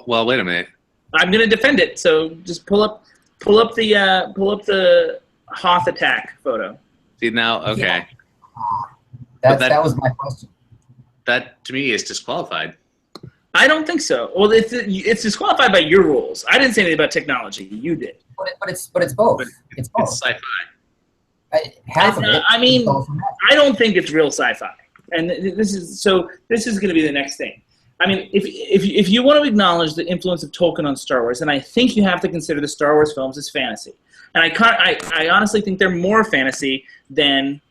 well, wait a minute. I'm gonna defend it. So just pull up the Hoth attack photo. See now, okay. Yeah. That was my question. That to me is disqualified. I don't think so. Well, it's disqualified by your rules. I didn't say anything about technology. You did. But it's both. It's both. It's sci-fi. Half of it. I don't think it's real sci-fi. And this is going to be the next thing. If you want to acknowledge the influence of Tolkien on Star Wars, then I think you have to consider the Star Wars films as fantasy. And I honestly think they're more fantasy than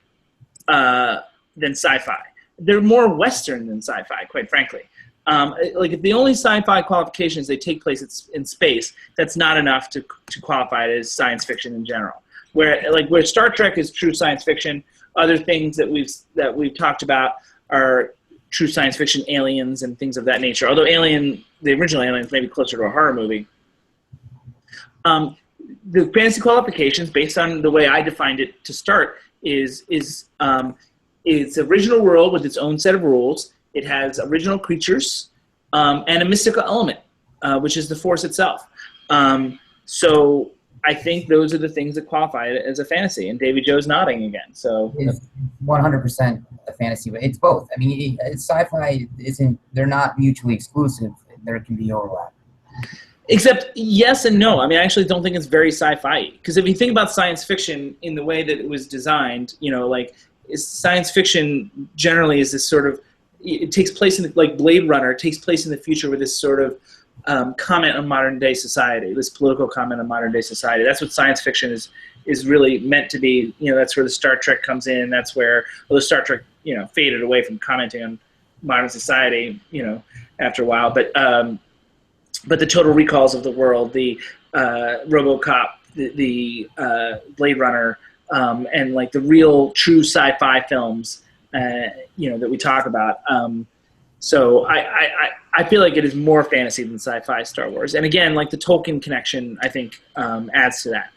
sci-fi. They're more Western than sci-fi, quite frankly. If the only sci-fi qualification is they take place in space, that's not enough to qualify it as science fiction in general. Where Star Trek is true science fiction, other things that we've talked about are true science fiction, Aliens and things of that nature. Although the original Aliens may be closer to a horror movie. The fantasy qualifications, based on the way I defined it to start, is it's original world with its own set of rules. It has original creatures and a mystical element, which is the Force itself. So I think those are the things that qualify it as a fantasy. And Davy Joe's nodding again. So it's 100% a fantasy, but it's both. Sci-fi isn't. They're not mutually exclusive. There can be overlap. Except yes and no. I actually don't think it's very sci-fi. Because if you think about science fiction in the way that it was designed, is science fiction generally is this sort of, it takes place in, like Blade Runner, it takes place in the future with this sort of comment on modern day society, this political comment on modern day society. That's what science fiction is really meant to be. You know, that's where the Star Trek comes in. That's where, well, the Star Trek, you know, faded away from commenting on modern society, you know, after a while. But the Total Recalls of the world, the RoboCop, the Blade Runner, and like the real true sci-fi films, you know, that we talk about. So I feel like it is more fantasy than sci-fi Star Wars. And again, like the Tolkien connection, I think adds to that.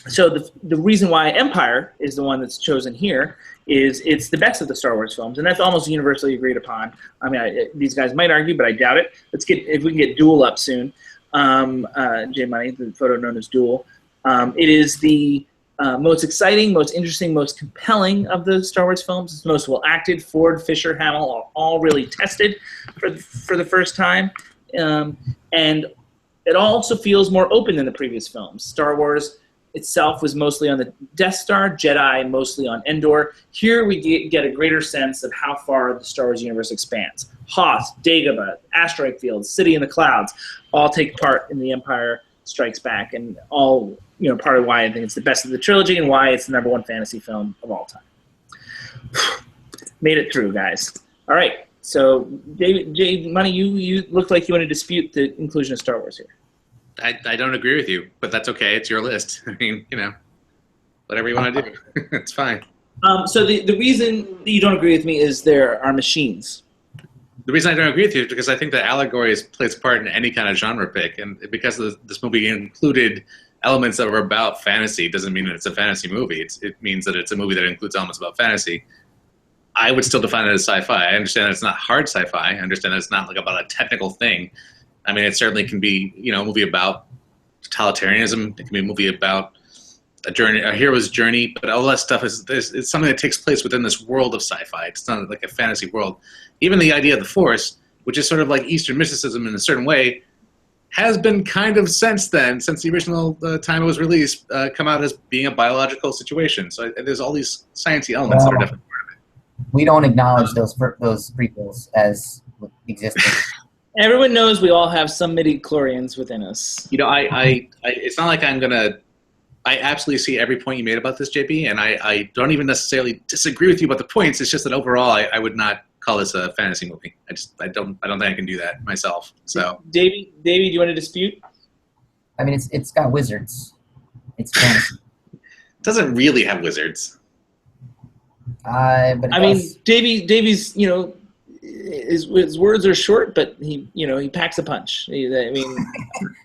So the reason why Empire is the one that's chosen here is it's the best of the Star Wars films, and that's almost universally agreed upon. I mean, these guys might argue, but I doubt it. If we can get Duel up soon. J Money, the photo known as Duel. It is the most exciting, most interesting, most compelling of the Star Wars films. It's most well acted. Ford, Fisher, Hamill are all really tested for the first time, and it also feels more open than the previous films. Star Wars itself was mostly on the Death Star, Jedi mostly on Endor. Here we get a greater sense of how far the Star Wars universe expands. Hoth, Dagobah, asteroid fields, City in the Clouds all take part in The Empire Strikes Back, and all, you know, part of why I think it's the best of the trilogy and why it's the #1 fantasy film of all time. Made it through, guys. All right. So, Jay Money, you look like you want to dispute the inclusion of Star Wars here. I don't agree with you, but that's okay. It's your list. I mean, you know, whatever you want to do. It's fine. So the reason that you don't agree with me is there are machines. The reason I don't agree with you is because I think that allegory plays a part in any kind of genre pick, and because this movie included elements that were about fantasy doesn't mean that it's a fantasy movie. It means that it's a movie that includes elements about fantasy. I would still define it as sci-fi. I understand that it's not hard sci-fi. I understand that it's not like about a technical thing. I mean, it certainly can be, you know, a movie about totalitarianism. It can be a movie about a hero's journey, but all that stuff is something that takes place within this world of sci-fi. It's not like a fantasy world. Even the idea of the Force, which is sort of like Eastern mysticism in a certain way, has been kind of since the original time it was released, come out as being a biological situation. So there's all these sciencey elements that are definitely part of it. We don't acknowledge those prequels as existing. Everyone knows we all have some midi-chlorians within us. You know, it's not like I absolutely see every point you made about this, JP, and I don't even necessarily disagree with you about the points. It's just that overall, I would not call this a fantasy movie. I don't think I can do that myself. So, Davey, do you want to dispute? I mean, it's got wizards. It's fantasy. It doesn't really have wizards. But I mean, Davey's, you know, his words are short, but he packs a punch. I mean,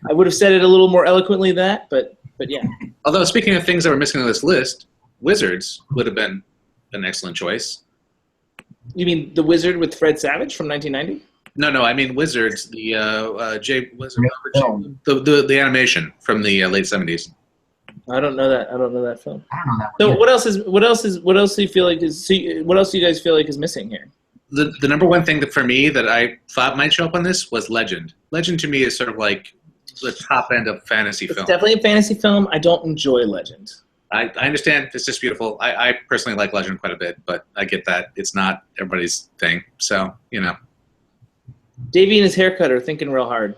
I would have said it a little more eloquently than that, but yeah. Although, speaking of things that were missing on this list, wizards would have been an excellent choice. You mean The Wizard with Fred Savage from 1990? No, I mean Wizards, the animation from the late 70s. I don't know that film. I don't know that. So one what else do you feel like what else do you guys feel like is missing here? The #1 thing that for me that I thought might show up on this was Legend. Legend to me is sort of like the top end of fantasy film. It's definitely a fantasy film. I don't enjoy Legend. I understand it's just beautiful. I personally like Legend quite a bit, but I get that it's not everybody's thing. So, you know. Davey and his haircut are thinking real hard.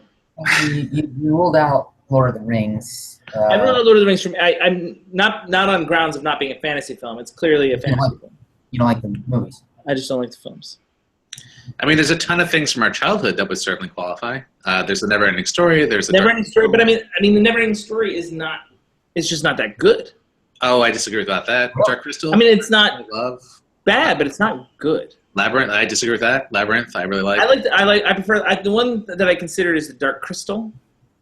You ruled out Lord of the Rings. I don't know Lord of the Rings from. I'm not on grounds of not being a fantasy film. It's clearly a fantasy film. You don't like the movies. I just don't like the films. I mean, there's a ton of things from our childhood that would certainly qualify. There's the Never-Ending Story. There's the Never-Ending Story, but I mean, the Never-Ending Story is not. It's just not that good. Oh, I disagree with that. Dark Crystal. I mean, it's not love bad, but it's not good. Labyrinth. I disagree with that. Labyrinth. I really like. I prefer the one that I considered is the Dark Crystal.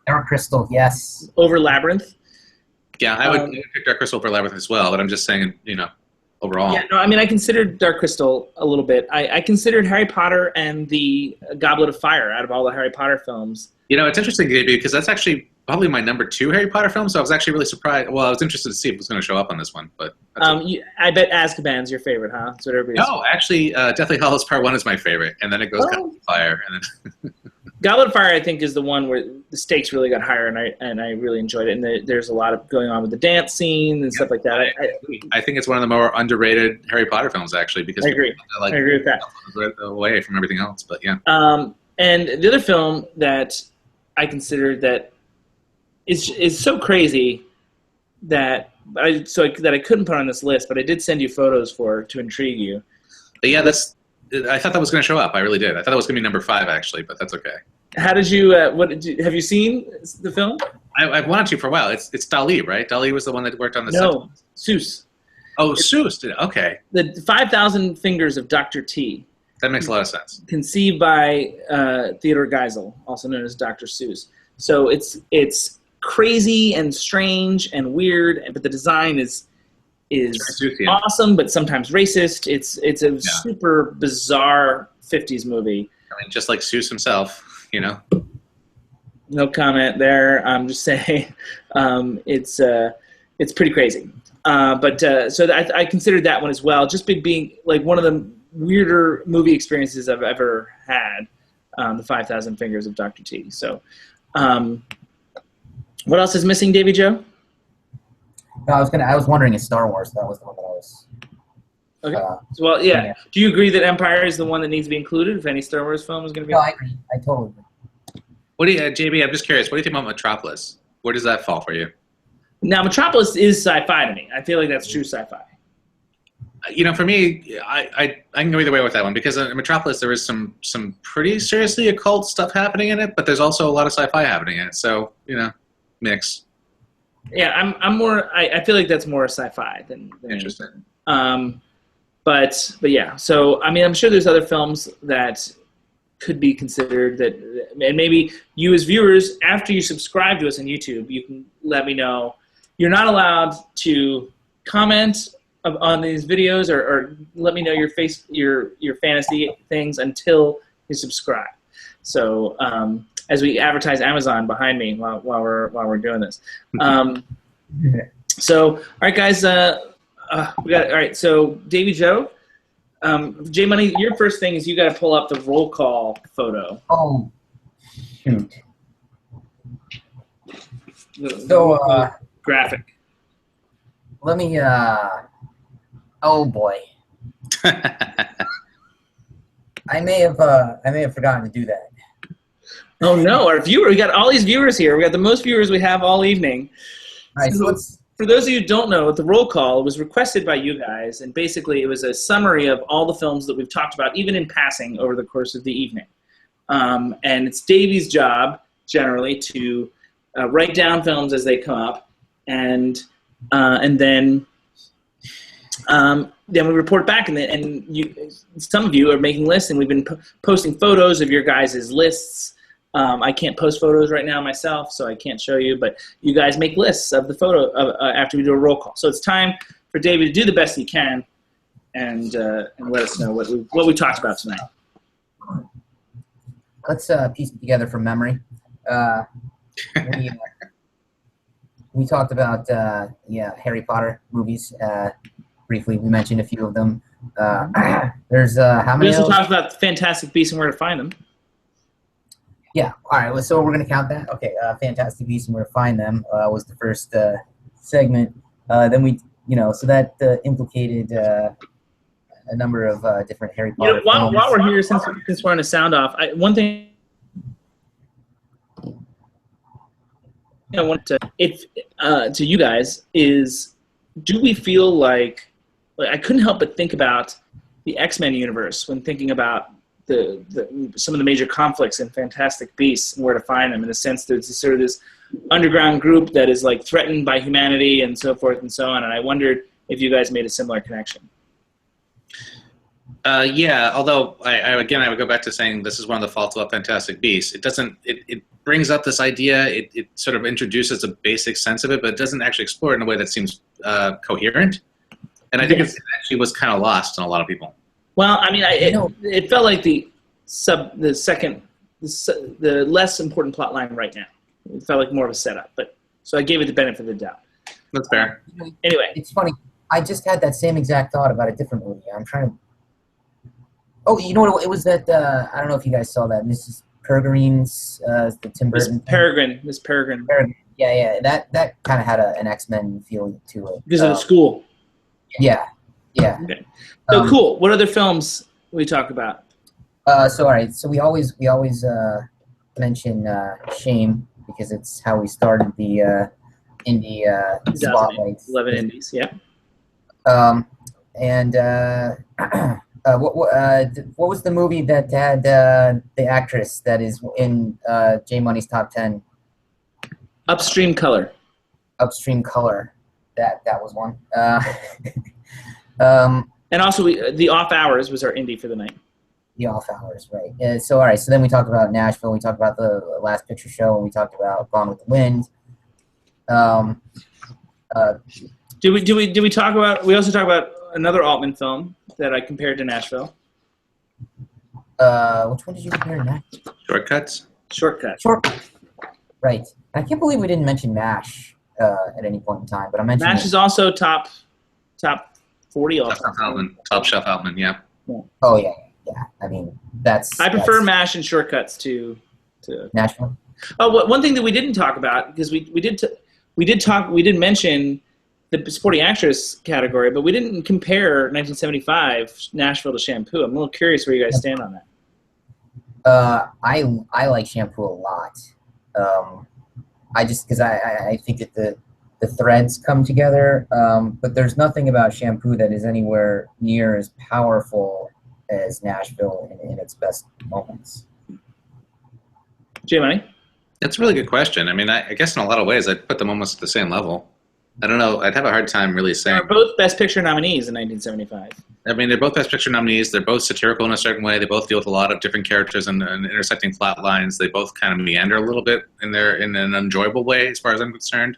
Dark Crystal, yes. Over Labyrinth. Yeah, I would pick Dark Crystal over Labyrinth as well, but I'm just saying, you know, overall. Yeah, no, I mean, I considered Dark Crystal a little bit. I considered Harry Potter and the Goblet of Fire out of all the Harry Potter films. You know, it's interesting, Gabe, because that's actually probably my #2 Harry Potter film, so I was actually really surprised. Well, I was interested to see if it was going to show up on this one, but I bet Azkaban's your favorite, huh? That's what everybody's No, actually, Deathly Hallows Part 1 is my favorite, and then it goes Goblet of Fire, and then Goblet of Fire, I think, is the one where the stakes really got higher, and I really enjoyed it. And there's a lot of going on with the dance scene and stuff like that. I think it's one of the more underrated Harry Potter films, actually, because I agree. I agree with that. Away from everything else, but yeah. And the other film that I consider that is so crazy that I couldn't put on this list, but I did send you photos to intrigue you. But yeah, I thought that was going to show up. I really did. I thought it was going to be number 5, actually, but that's okay. How did you? Have you seen the film? I've wanted to for a while. It's Dali, right? Dali was the one that worked on the. No, Seuss. Oh, Seuss did it. Okay. The 5,000 Fingers of Dr. T. That makes a lot of sense. Conceived by Theodore Geisel, also known as Dr. Seuss. So it's crazy and strange and weird, but the design is awesome, but sometimes racist. It's a super bizarre 50s movie. I mean, just like Seuss himself, you know. No comment there. I'm just saying, it's pretty crazy. So I considered that one as well. Just being like one of the weirder movie experiences I've ever had. The 5,000 Fingers of Dr. T. So, what else is missing, Davy Joe? No, I was wondering if Star Wars. That was the one that I was. Okay. Well, yeah. Do you agree that Empire is the one that needs to be included if any Star Wars film is going to be? No, I agree. I totally agree. What do you, JB? I'm just curious. What do you think about Metropolis? Where does that fall for you? Now, Metropolis is sci-fi to me. I feel like that's true sci-fi. You know, for me, I can go either way with that one because in Metropolis there is some pretty seriously occult stuff happening in it, but there's also a lot of sci-fi happening in it. So mix. Yeah, I'm more. I feel like that's more sci-fi than Interesting. But yeah. So I mean, I'm sure there's other films that could be considered that, and maybe you as viewers, after you subscribe to us on YouTube, you can let me know. You're not allowed to comment on these videos or let me know your fantasy things until you subscribe. So as we advertise Amazon behind me while we're doing this. So all right, guys, we got all right. So Davy Joe, J Money, your first thing is you got to pull up the roll call photo. Oh, shoot. So graphic. Let me. Oh boy. I may have forgotten to do that. Oh no, we got all these viewers here. We got the most viewers we have all evening. All right, so for those of you who don't know, the roll call was requested by you guys, and basically it was a summary of all the films that we've talked about, even in passing, over the course of the evening. And it's Davy's job, generally, to write down films as they come up, and then we report back, and some of you are making lists, and we've been posting photos of your guys' lists. I can't post photos right now myself, so I can't show you, but you guys make lists of the photo after we do a roll call. So it's time for David to do the best he can and let us know what we talked about tonight. Let's piece it together from memory. We talked about Harry Potter movies. Briefly, we mentioned a few of them. There's how many? We also talked about Fantastic Beasts and Where to Find Them. Yeah. All right. So we're gonna count that. Okay. Fantastic Beasts and Where to Find Them was the first segment. Then we, so that implicated a number of different Harry Potter films. While we're here, since we're on a sound off, one thing I want to you guys is, do we feel like I couldn't help but think about the X-Men universe when thinking about some of the major conflicts in Fantastic Beasts and Where to Find Them, in the sense that it's sort of this underground group that is like threatened by humanity and so forth and so on. And I wondered if you guys made a similar connection. Yeah, although I would go back to saying this is one of the faults about Fantastic Beasts. It brings up this idea, it sort of introduces a basic sense of it, but it doesn't actually explore it in a way that sems coherent. And I think it actually was kind of lost on a lot of people. Well, I mean, it felt like the less important plot line right now. It felt like more of a setup, so I gave it the benefit of the doubt. That's fair. Anyway, it's funny. I just had that same exact thought about a different movie. I'm trying to. Oh, you know what? It was that I don't know if you guys saw that. And this is Peregrine's, the Tim Miss Burton. Peregrine. Miss Peregrine. Yeah. That kind of had an X-Men feel to it. Because of the school. Yeah. Okay. So cool. What other films we talk about? So all right. So we always mention Shame because it's how we started the indie spotlights. 11 indies. Yeah. And what was the movie that had the actress that is in J Money's top 10? Upstream Color. Upstream Color. That was one. And also, The Off Hours was our indie for the night. The Off Hours, right? So all right. So then we talked about Nashville. We talked about the Last Picture Show, and we talked about Gone with the Wind. Did we talk about? We also talked about another Altman film that I compared to Nashville. Which one did you compare to that? Shortcuts. Shortcuts. Right. I can't believe we didn't mention MASH at any point in time, but I mentioned MASH is also top 40 all time. Top Shelf Altman, yeah. Oh yeah. I mean, I prefer MASH and Shortcuts to Nashville. Oh, one thing that we didn't talk about because we did mention the supporting actress category, but we didn't compare 1975 Nashville to Shampoo. I'm a little curious where you guys stand on that. I like Shampoo a lot. I just because I think that the threads come together, but there's nothing about Shampoo that is anywhere near as powerful as Nashville in its best moments. J-Money? That's a really good question. I mean, I guess in a lot of ways I'd put them almost at the same level. I don't know. I'd have a hard time really saying. They're both Best Picture nominees in 1975. I mean, they're both Best Picture nominees. They're both satirical in a certain way. They both deal with a lot of different characters and intersecting plot lines. They both kind of meander a little bit in an enjoyable way, as far as I'm concerned.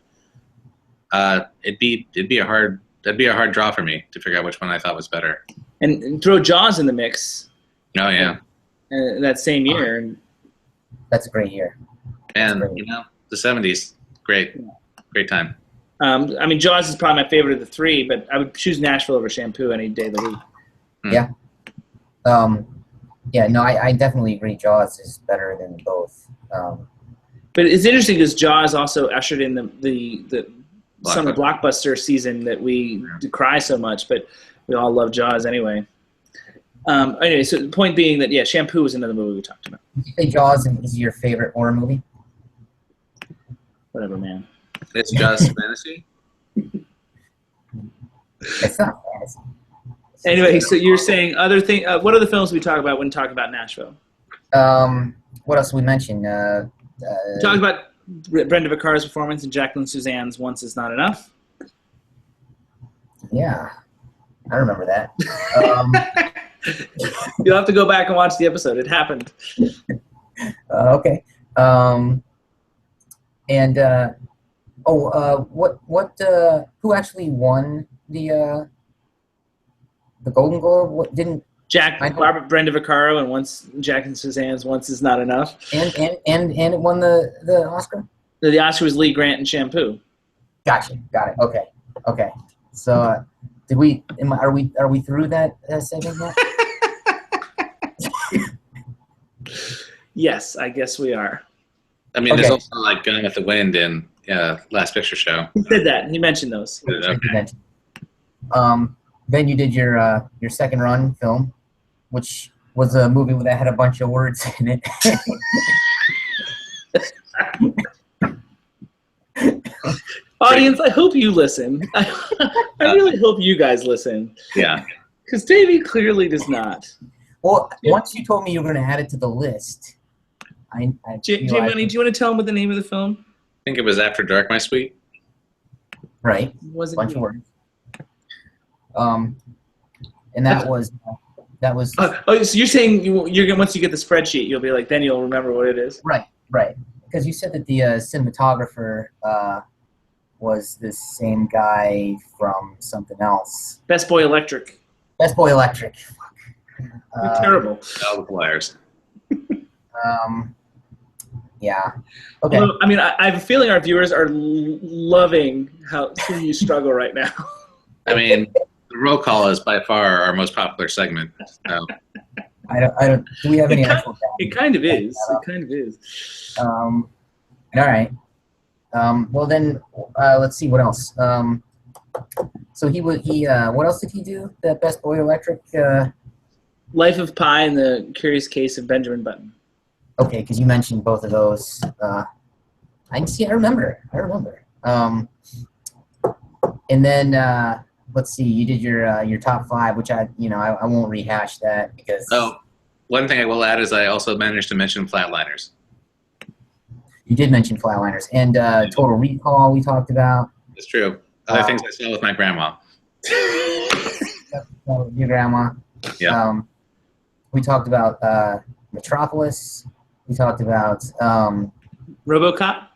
It'd be a hard draw for me to figure out which one I thought was better. And throw Jaws in the mix. Oh yeah. That same year. That's a great year. And the 70s, great time. I mean, Jaws is probably my favorite of the three, but I would choose Nashville over Shampoo any day of the week. Yeah. I definitely agree. Jaws is better than both. But it's interesting because Jaws also ushered in the summer blockbuster season that we decry so much, but we all love Jaws anyway. Anyway, so the point being that, Shampoo was another movie we talked about. Did you say Jaws is your favorite horror movie? Whatever, man. It's just fantasy? It's not fantasy. Anyway, so you're saying what other films we talk about when talking about Nashville? What else did we mention? Talk about Brenda Vaccara's performance and Jacqueline Suzanne's Once Is Not Enough. Yeah, I remember that. You'll have to go back and watch the episode. It happened. Okay. Who actually won the Golden Globe? What didn't Brenda Vaccaro and Jacqueline Suzanne's Once Is Not Enough. And it won the Oscar? The Oscar was Lee Grant and Shampoo. Gotcha. Got it. Okay. So are we through that segment now? Yes, I guess we are. I mean, There's also like Gone with the Wind and Last Picture Show. He did that. He mentioned those. Okay. Then you did your second run film, which was a movie that had a bunch of words in it. Audience, I hope you listen. I really hope you guys listen. Yeah. Because Davey clearly does not. Well, once you told me you were going to add it to the list, J-Money, do you want to tell him what the name of the film? I think it was After Dark, My Sweet. Right. Was it? Bunch of words. And that was. So you're saying you're gonna, once you get the spreadsheet, you'll be like, then you'll remember what it is. Right. Because you said that the cinematographer was the same guy from something else. Best Boy Electric. Best Boy Electric. Fuck. You're terrible. All the Flyers. Yeah. Okay. Well, I mean, I have a feeling our viewers are loving how you struggle right now. I mean, the roll call is by far our most popular segment. So I don't. Do we have any It kind, actual? it kind of is. It kind of is. All right. Well then, let's see what else. So what else did he do? That Best Boy Electric. Life of Pi and the Curious Case of Benjamin Button. Okay, because you mentioned both of those. I remember. And then let's see. You did your top 5, which I won't rehash that because. Oh, one thing I will add is I also managed to mention Flatliners. You did mention Flatliners and Total Recall. We talked about. It's true. Other things I saw with my grandma. Your grandma. Yeah. We talked about Metropolis. We talked about RoboCop.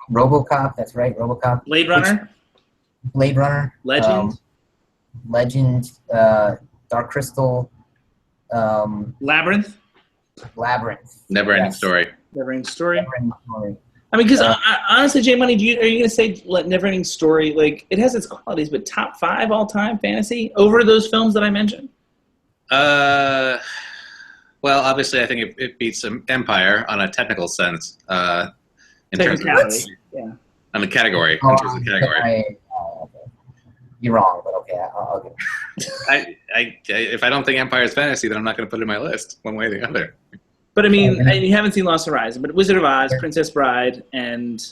RoboCop. That's right, RoboCop. Blade Runner. Blade Runner. Legend. Legend. Dark Crystal. Labyrinth. Labyrinth. Never ending Yes. story. Neverending Story. Never-ending Story. I mean, because honestly, J Money, are you going to say Neverending Story? Like, it has its qualities, but top 5 all-time fantasy over those films that I mentioned? Well, obviously, I think it beats Empire on a technical sense. In terms of Technicality. Yeah. on the category. In terms of category. Okay. You're wrong, but okay, I'll give it. If I don't think Empire is fantasy, then I'm not going to put it in my list one way or the other. But I mean, you haven't seen Lost Horizon, but Wizard of Oz, Princess Bride, and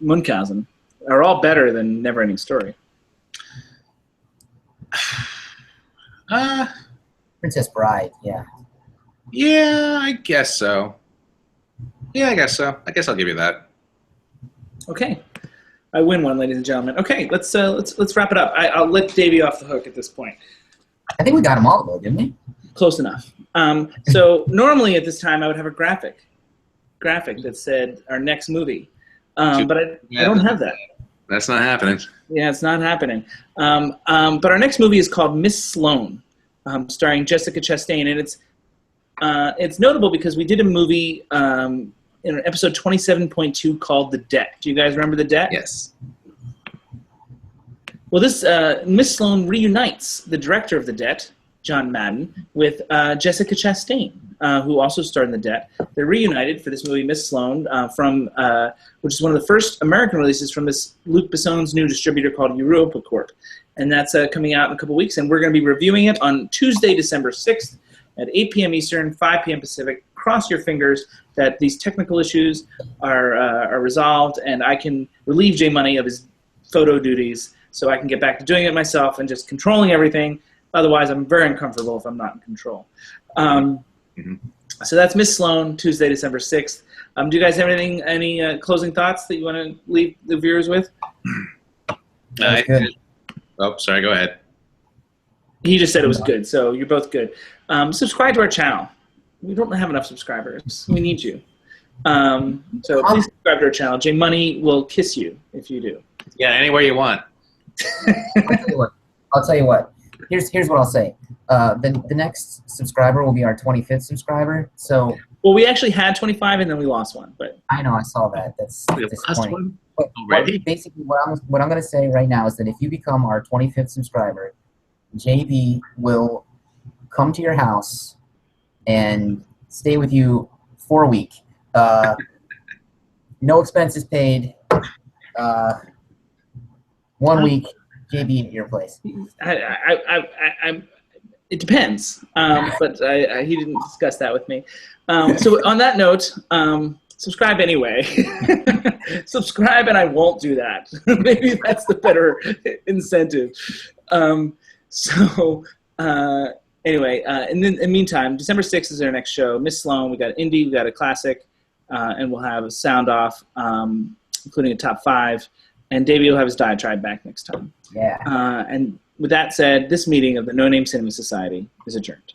Munchausen are all better than Neverending Story. Princess Bride, yeah. Yeah, I guess so. I guess I'll give you that. Okay, I win one, ladies and gentlemen. Okay, let's wrap it up. I'll let Davey off the hook at this point. I think we got them all, though, didn't we? Close enough. So normally at this time I would have a graphic that said our next movie, but I don't have that. That's not happening. Yeah, it's not happening. But our next movie is called Miss Sloane, starring Jessica Chastain, and it's notable because we did a movie in episode 27.2 called The Debt. Do you guys remember The Debt? Yes. Well, this Miss Sloane reunites the director of The Debt, John Madden, with Jessica Chastain, who also starred in The Debt. They're reunited for this movie, Miss Sloane, which is one of the first American releases from this Luc Besson's new distributor called Europa Corp. And that's coming out in a couple weeks, and we're going to be reviewing it on Tuesday, December 6th at 8 p.m. Eastern, 5 p.m. Pacific. Cross your fingers that these technical issues are resolved, and I can relieve J Money of his photo duties so I can get back to doing it myself and just controlling everything. Otherwise, I'm very uncomfortable if I'm not in control. So that's Miss Sloane, Tuesday, December 6th. Do you guys have any closing thoughts that you want to leave the viewers with? Oh, sorry, go ahead. He just said it was good, so you're both good. Subscribe to our channel. We don't have enough subscribers. We need you. So please subscribe to our channel. J Money will kiss you if you do. Yeah, anywhere you want. I'll tell you what. Here's what I'll say. The next subscriber will be our 25th subscriber. So. Well, we actually had 25 and then we lost one, but. I know, I saw that. That's disappointing. But basically, what I'm going to say right now is that if you become our 25th subscriber, JB will come to your house and stay with you for a week. No expenses paid. 1 week, JB at your place. It depends, but he didn't discuss that with me. So on that note, subscribe anyway. Subscribe and I won't do that. Maybe that's the better incentive. Anyway, in the meantime, December 6th is our next show. Miss Sloane, we got indie, we got a classic, and we'll have a sound off, including a top 5. And Davey will have his diatribe back next time. Yeah. And with that said, this meeting of the No Name Cinema Society is adjourned.